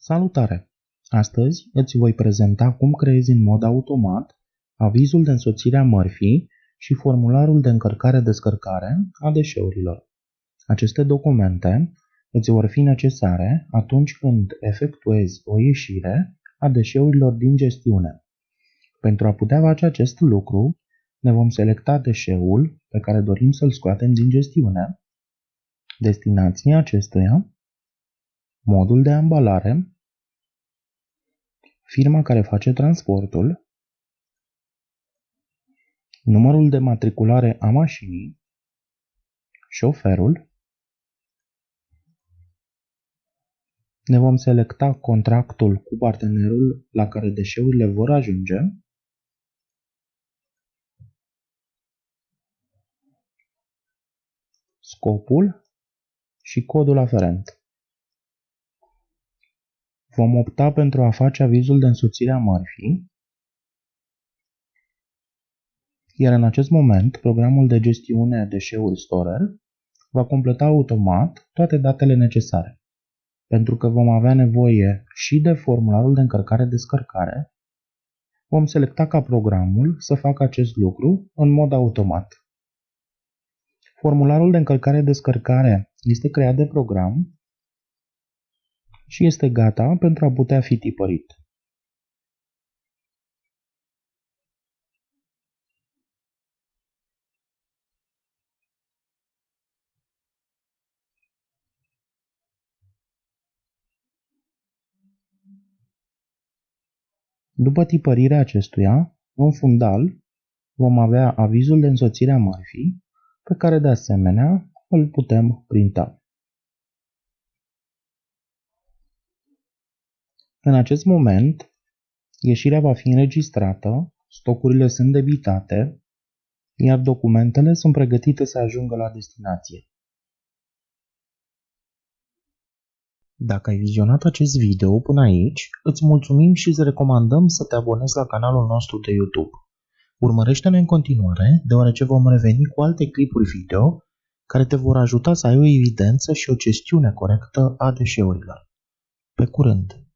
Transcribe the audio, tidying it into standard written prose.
Salutare! Astăzi îți voi prezenta cum creezi în mod automat avizul de însoțire a mărfii și formularul de încărcare-descărcare a deșeurilor. Aceste documente îți vor fi necesare atunci când efectuezi o ieșire a deșeurilor din gestiune. Pentru a putea face acest lucru, ne vom selecta deșeul pe care dorim să-l scoatem din gestiune, destinația acestuia, modul de ambalare, firma care face transportul, numărul de matriculare a mașinii, șoferul. Ne vom selecta contractul cu partenerul la care deșeurile vor ajunge, scopul și codul aferent. Vom opta pentru a face avizul de însoțire a mărfii, iar în acest moment programul de gestiune deșeuri Storer va completa automat toate datele necesare. Pentru că vom avea nevoie și de formularul de încărcare-descărcare, vom selecta ca programul să facă acest lucru în mod automat. Formularul de încărcare-descărcare este creat de program și este gata pentru a putea fi tipărit. După tipărirea acestuia, în fundal, vom avea avizul de însoțire a mărfii, pe care de asemenea îl putem printa. În acest moment, ieșirea va fi înregistrată, stocurile sunt debitate, iar documentele sunt pregătite să ajungă la destinație. Dacă ai vizionat acest video până aici, îți mulțumim și îți recomandăm să te abonezi la canalul nostru de YouTube. Urmărește-ne în continuare, deoarece vom reveni cu alte clipuri video care te vor ajuta să ai o evidență și o gestiune corectă a deșeurilor. Pe curând!